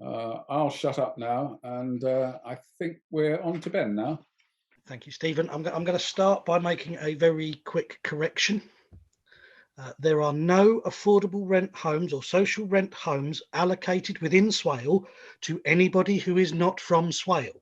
I'll shut up now, and I think we're on to Ben now. Thank you, Stephen. I'm going to start by making a very quick correction. There are no affordable rent homes or social rent homes allocated within Swale to anybody who is not from Swale.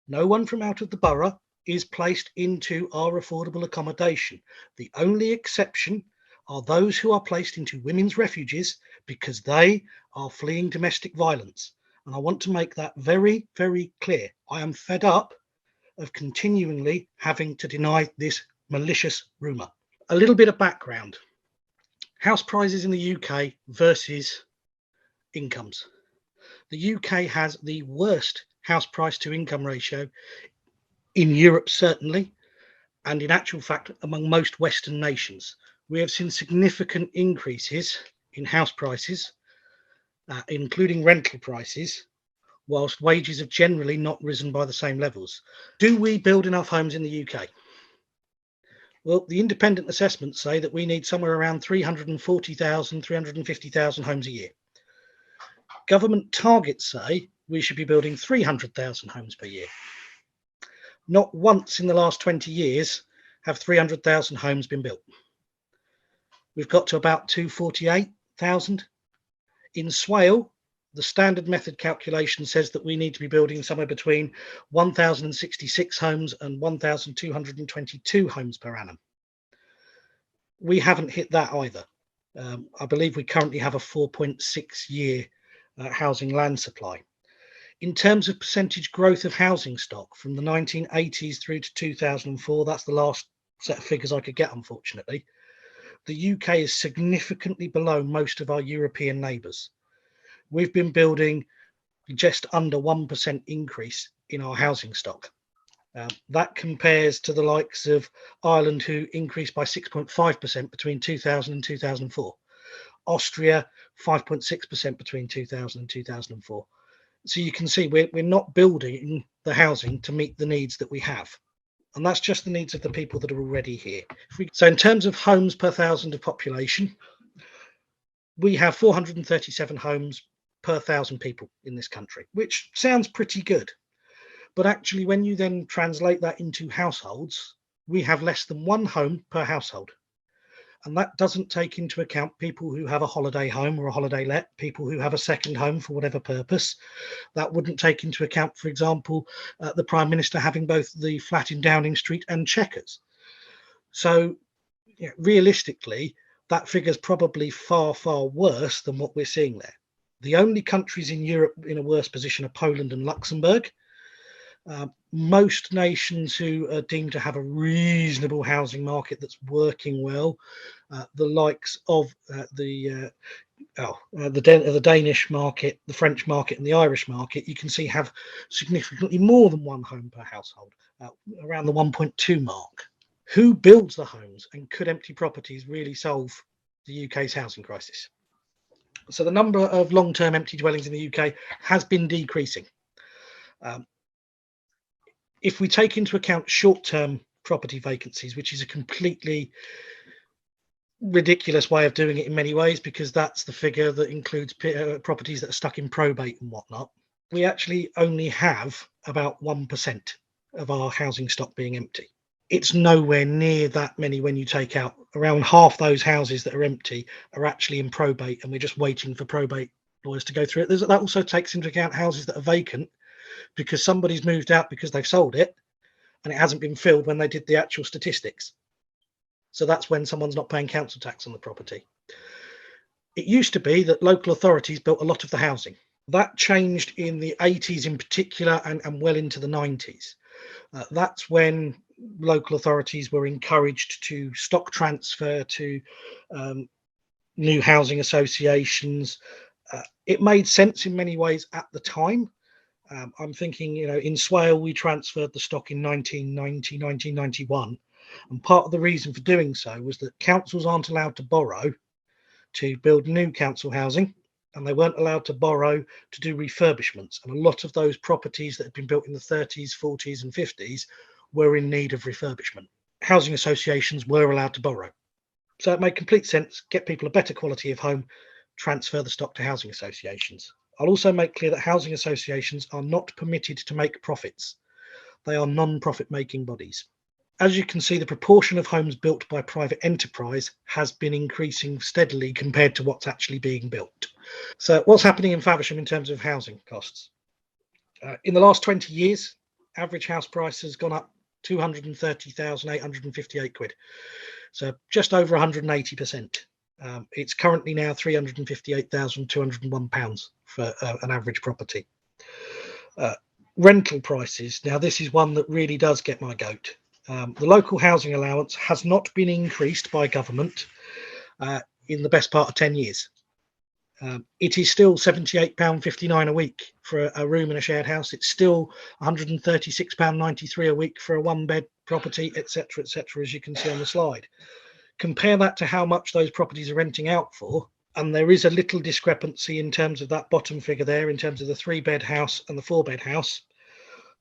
No one from out of the borough is placed into our affordable accommodation. The only exception are those who are placed into women's refuges because they are fleeing domestic violence. And I want to make that very, very clear. I am fed up of continually having to deny this malicious rumour. A little bit of background. House prices in the UK versus incomes. The UK has the worst house price to income ratio in Europe, certainly, and in actual fact, among most Western nations. We have seen significant increases in house prices, including rental prices, whilst wages have generally not risen by the same levels. Do we build enough homes in the UK? Well, the independent assessments say that we need somewhere around 340,000, 350,000 homes a year. Government targets say we should be building 300,000 homes per year. Not once in the last 20 years have 300,000 homes been built. We've got to about 248,000. In Swale, the standard method calculation says that we need to be building somewhere between 1,066 homes and 1,222 homes per annum. We haven't hit that either. I believe we currently have a 4.6 year housing land supply. In terms of percentage growth of housing stock from the 1980s through to 2004, that's the last set of figures I could get, unfortunately. The UK is significantly below most of our European neighbours. We've been building just under 1% increase in our housing stock. That compares to the likes of Ireland, who increased by 6.5% between 2000 and 2004. Austria, 5.6% between 2000 and 2004. So you can see we're not building the housing to meet the needs that we have. And that's just the needs of the people that are already here. So in terms of homes per thousand of population, we have 437 homes per 1,000 people in this country, which sounds pretty good. But actually, when you then translate that into households, we have less than one home per household. And that doesn't take into account people who have a holiday home or a holiday let, people who have a second home for whatever purpose. That wouldn't take into account, for example, the Prime Minister having both the flat in Downing Street and Chequers. So realistically, that figure's probably far, far worse than what we're seeing there. The only countries in Europe in a worse position are Poland and Luxembourg. Most nations who are deemed to have a reasonable housing market that's working well, the likes of the Danish market, the French market, and the Irish market, you can see have significantly more than one home per household, around the 1.2 mark. Who builds the homes, and could empty properties really solve the UK's housing crisis? So the number of long-term empty dwellings in the UK has been decreasing. If we take into account short-term property vacancies, which is a completely ridiculous way of doing it in many ways, because that's the figure that includes properties that are stuck in probate and whatnot, we actually only have about 1% of our housing stock being empty. It's nowhere near that many when you take out around half those houses that are empty are actually in probate, and we're just waiting for probate lawyers to go through it. That also takes into account houses that are vacant because somebody's moved out because they've sold it and it hasn't been filled when they did the actual statistics. So that's when someone's not paying council tax on the property. It used to be that local authorities built a lot of the housing. That changed in the 80s in particular, and well into the 90s. That's when local authorities were encouraged to stock transfer to new housing associations. It made sense in many ways at the time. I'm thinking, in Swale, we transferred the stock in 1990, 1991. And part of the reason for doing so was that councils aren't allowed to borrow to build new council housing, and they weren't allowed to borrow to do refurbishments. And a lot of those properties that had been built in the 30s, 40s and 50s were in need of refurbishment. Housing associations were allowed to borrow. So it made complete sense, get people a better quality of home, transfer the stock to housing associations. I'll also make clear that housing associations are not permitted to make profits. They are non-profit making bodies. As you can see, the proportion of homes built by private enterprise has been increasing steadily compared to what's actually being built. So what's happening in Faversham in terms of housing costs? In the last 20 years, average house price has gone up 230,858 quid. So just over 180%. It's currently now £358,201 for an average property. Rental prices. Now, this is one that really does get my goat. The local housing allowance has not been increased by government in the best part of 10 years. It is still £78.59 a week for a room in a shared house. It's still £136.93 a week for a one-bed property, etc., etc., as you can see on the slide. Compare that to how much those properties are renting out for, and there is a little discrepancy in terms of that bottom figure there, in terms of the 3-bed house and the 4-bed house.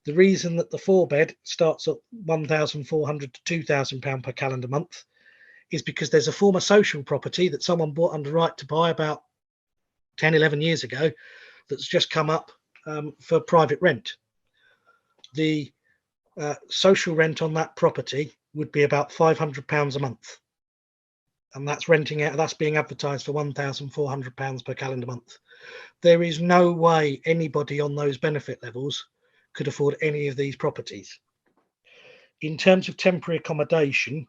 The reason that the 4-bed starts at £1,400 to £2,000 per calendar month is because there's a former social property that someone bought under right to buy about 10, 11 years ago that's just come up for private rent. The social rent on that property would be about £500 a month. And that's renting out, that's being advertised for £1,400 per calendar month. There is no way anybody on those benefit levels could afford any of these properties. In terms of temporary accommodation,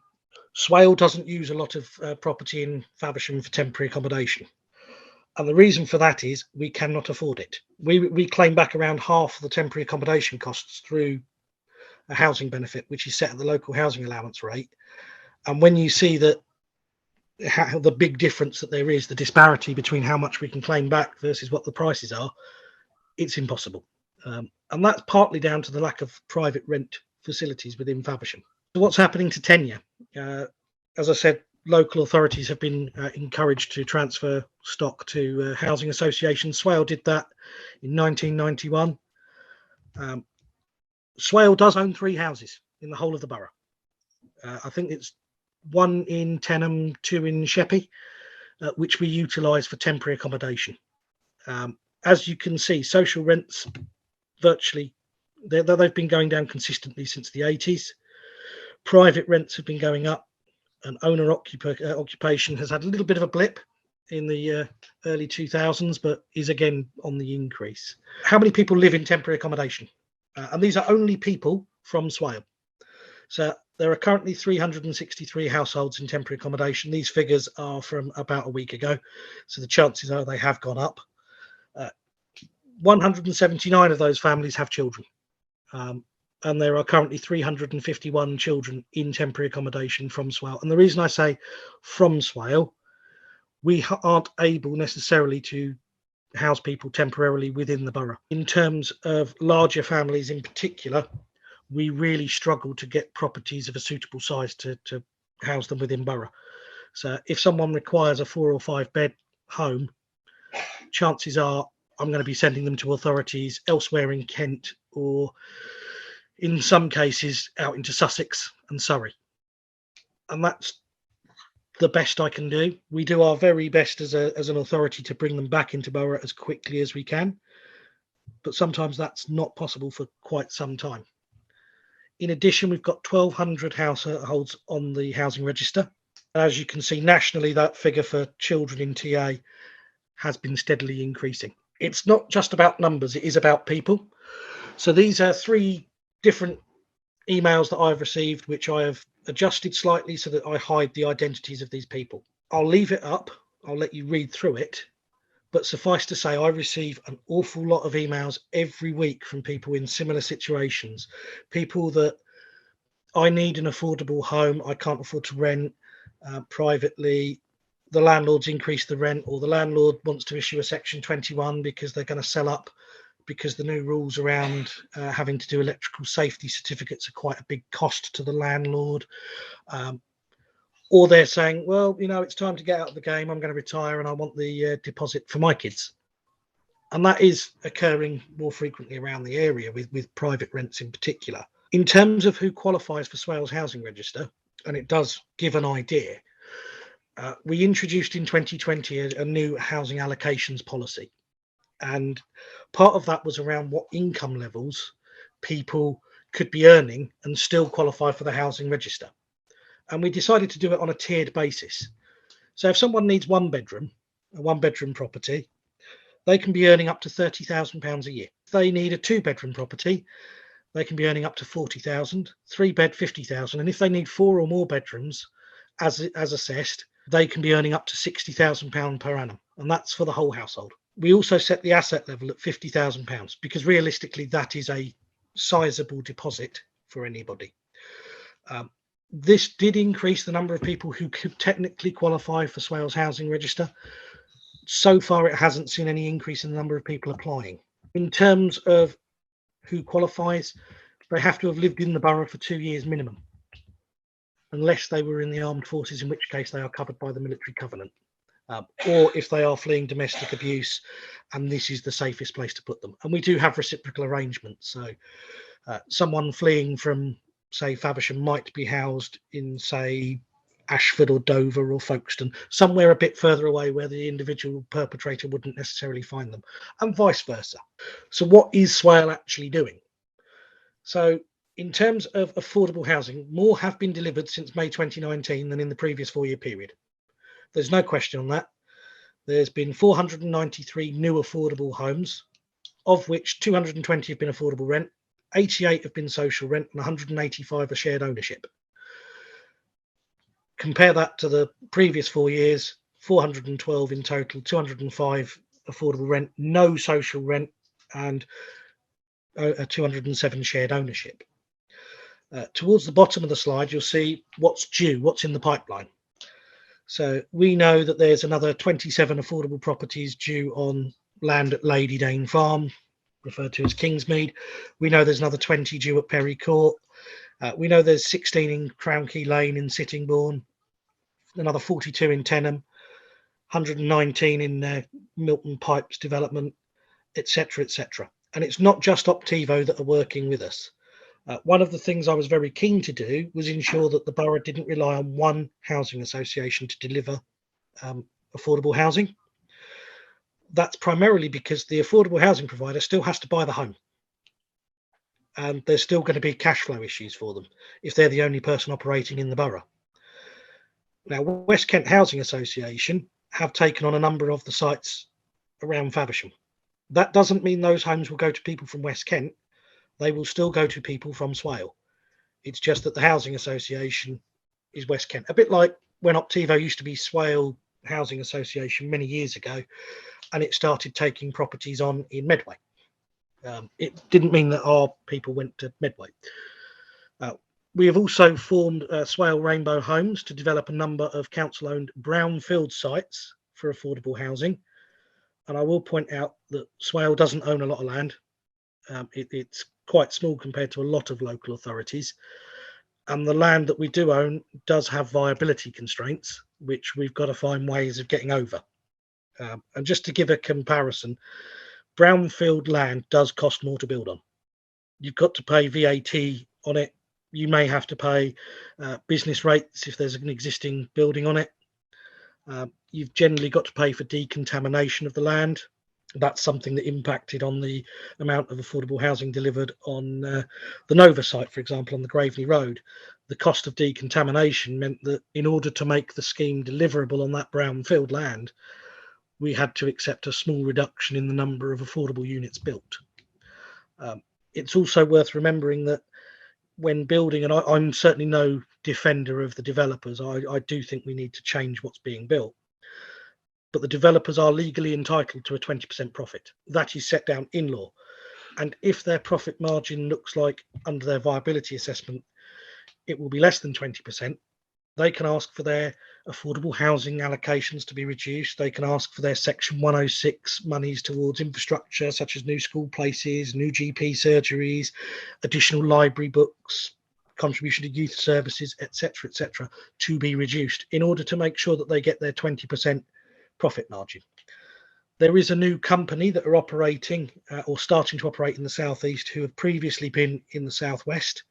Swale doesn't use a lot of property in Faversham for temporary accommodation. And the reason for that is we cannot afford it. We claim back around half of the temporary accommodation costs through a housing benefit, which is set at the local housing allowance rate. And when you see that how the big difference that there is, the disparity between how much we can claim back versus what the prices are, it's impossible. And that's partly down to the lack of private rent facilities within Faversham. So what's happening to tenure? As I said, local authorities have been encouraged to transfer stock to housing associations. Swale did that in 1991. Swale does own 3 houses in the whole of the borough. I think it's 1 in Tenham, 2 in Sheppey, which we utilise for temporary accommodation. As you can see, social rents virtually, they've been going down consistently since the 80s. Private rents have been going up, and owner occupation has had a little bit of a blip in the early 2000s, but is again on the increase. How many people live in temporary accommodation? And these are only people from Swale. So there are currently 363 households in temporary accommodation. These figures are from about a week ago, so the chances are they have gone up. 179 of those families have children. And there are currently 351 children in temporary accommodation from Swale. And the reason I say from Swale, we aren't able necessarily to house people temporarily within the borough. In terms of larger families in particular, we really struggle to get properties of a suitable size to house them within borough. So if someone requires a 4 or 5 bed home, chances are I'm going to be sending them to authorities elsewhere in Kent, or in some cases out into Sussex and Surrey. And that's the best I can do. We do our very best as an authority to bring them back into borough as quickly as we can, but sometimes that's not possible for quite some time. In addition, we've got 1,200 households on the housing register. As you can see, nationally, that figure for children in TA has been steadily increasing. It's not just about numbers, it is about people. So these are 3 different emails that I've received, which I have adjusted slightly so that I hide the identities of these people. I'll leave it up. I'll let you read through it. But suffice to say, I receive an awful lot of emails every week from people in similar situations. People that I need an affordable home, I can't afford to rent privately. The landlord's increased the rent, or the landlord wants to issue a Section 21 because they're going to sell up, because the new rules around having to do electrical safety certificates are quite a big cost to the landlord. Or they're saying, well, you know, it's time to get out of the game. I'm going to retire and I want the deposit for my kids. And that is occurring more frequently around the area with private rents in particular. In terms of who qualifies for Swale's housing register, and it does give an idea, we introduced in 2020 a new housing allocations policy. And part of that was around what income levels people could be earning and still qualify for the housing register. And we decided to do it on a tiered basis. So if someone needs a one bedroom property, they can be earning up to £30,000 a year. If they need a 2 bedroom property, they can be earning up to 40,000, 3 bed 50,000, and if they need 4 or more bedrooms, as assessed, they can be earning up to £60,000 per annum, and that's for the whole household. We also set the asset level at £50,000 because realistically that is a sizable deposit for anybody. This did increase the number of people who could technically qualify for Swale's housing register. So far, it hasn't seen any increase in the number of people applying. In terms of who qualifies, they have to have lived in the borough for 2 years minimum, unless they were in the armed forces, in which case they are covered by the military covenant, or if they are fleeing domestic abuse, and this is the safest place to put them. And we do have reciprocal arrangements. So someone fleeing from, say, Faversham might be housed in, say, Ashford or Dover or Folkestone, somewhere a bit further away where the individual perpetrator wouldn't necessarily find them, and vice versa. So what is Swale actually doing? So in terms of affordable housing, more have been delivered since May 2019 than in the previous 4-year period. There's no question on that. There's been 493 new affordable homes, of which 220 have been affordable rent, 88 have been social rent, and 185 are shared ownership. Compare that to the previous 4 years, 412 in total, 205 affordable rent, no social rent, and 207 shared ownership. Towards the bottom of the slide, you'll see what's due, what's in the pipeline. So we know that there's another 27 affordable properties due on land at Lady Dane Farm, referred to as Kingsmead. We know there's another 20 due at Perry Court. We know there's 16 in Crown Key Lane in Sittingbourne, another 42 in Tenham, 119 in Milton Pipes development, etc., etc. And it's not just Optivo that are working with us. One of the things I was very keen to do was ensure that the borough didn't rely on one housing association to deliver affordable housing. That's primarily because the affordable housing provider still has to buy the home. And there's still going to be cash flow issues for them if they're the only person operating in the borough. Now, West Kent Housing Association have taken on a number of the sites around Faversham. That doesn't mean those homes will go to people from West Kent. They will still go to people from Swale. It's just that the housing association is West Kent. A bit like when Optivo used to be Swale Housing Association many years ago, and it started taking properties on in Medway. It didn't mean that our people went to Medway. We have also formed Swale Rainbow Homes to develop a number of council-owned brownfield sites for affordable housing. And I will point out that Swale doesn't own a lot of land. It's quite small compared to a lot of local authorities. And the land that we do own does have viability constraints, which we've got to find ways of getting over. And just to give a comparison, brownfield land does cost more to build on. You've got to pay VAT on it. You may have to pay business rates if there's an existing building on it. You've generally got to pay for decontamination of the land. That's something that impacted on the amount of affordable housing delivered on the Nova site, for example, on the Graveney Road. The cost of decontamination meant that in order to make the scheme deliverable on that brownfield land, we had to accept a small reduction in the number of affordable units built. It's also worth remembering that when building, and I'm certainly no defender of the developers, I do think we need to change what's being built. But the developers are legally entitled to a 20% profit. That is set down in law. And if their profit margin looks like under their viability assessment, it will be less than 20%. They can ask for their affordable housing allocations to be reduced. They can ask for their Section 106 monies towards infrastructure, such as new school places, new GP surgeries, additional library books, contribution to youth services, etc., to be reduced in order to make sure that they get their 20% profit margin. There is a new company that are operating or starting to operate in the southeast who have previously been in the southwest,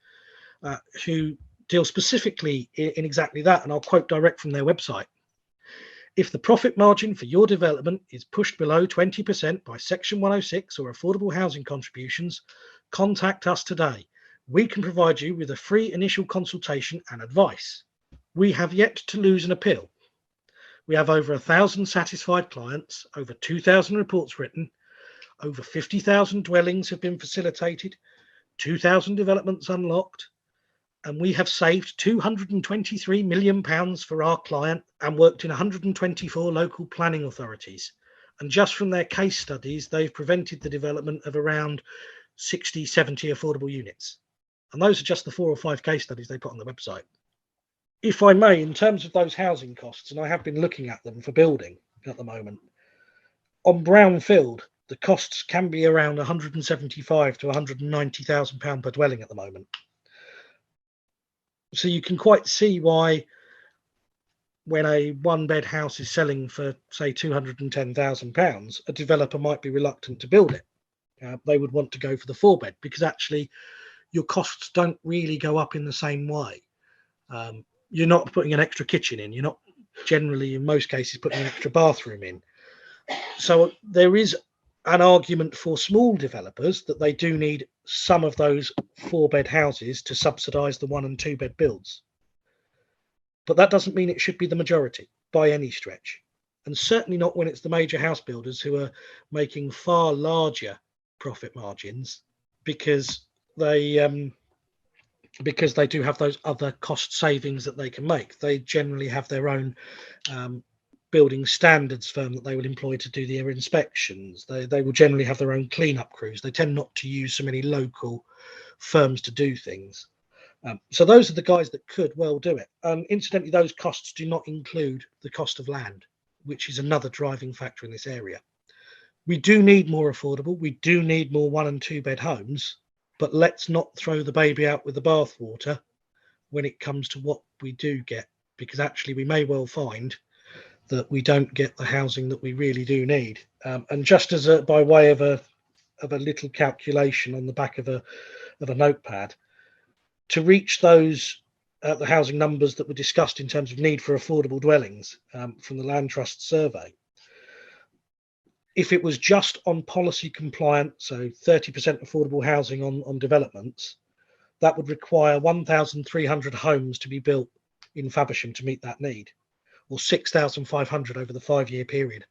who deal specifically in exactly that, and I'll quote direct from their website. If the profit margin for your development is pushed below 20% by Section 106 or affordable housing contributions, contact us today. We can provide you with a free initial consultation and advice. We have yet to lose an appeal. We have over 1,000 satisfied clients, over 2,000 reports written, over 50,000 dwellings have been facilitated, 2,000 developments unlocked, and we have saved £223 million for our client and worked in 124 local planning authorities. And just from their case studies, they've prevented the development of around 60, 70 affordable units. And those are just the 4 or 5 case studies they put on the website. If I may, in terms of those housing costs, and I have been looking at them for building at the moment, on brownfield, the costs can be around £175,000 to £190,000 per dwelling at the moment. So you can quite see why, when a 1-bed house is selling for, say, £210,000, a developer might be reluctant to build it. They would want to go for the 4-bed because actually your costs don't really go up in the same way. You're not putting an extra kitchen in. You're not generally, in most cases, putting an extra bathroom in. So there is an argument for small developers that they do need some of those 4-bed houses to subsidise the 1- and 2-bed builds. But that doesn't mean it should be the majority by any stretch. And certainly not when it's the major house builders who are making far larger profit margins because they do have those other cost savings that they can make. They generally have their own building standards firm that they will employ to do their inspections. They will generally have their own cleanup crews. They tend not to use so many local firms to do things. So those are the guys that could well do it. Incidentally, those costs do not include the cost of land, which is another driving factor in this area. We do need more affordable. We do need more 1- and 2-bed homes, but let's not throw the baby out with the bathwater when it comes to what we do get, because actually we may well find that we don't get the housing that we really do need. And just as by way of a little calculation on the back of a notepad, to reach those the housing numbers that were discussed in terms of need for affordable dwellings from the Land Trust survey, if it was just on policy compliant, so 30% affordable housing on developments, that would require 1,300 homes to be built in Faversham to meet that need, or 6,500 over the 5-year period.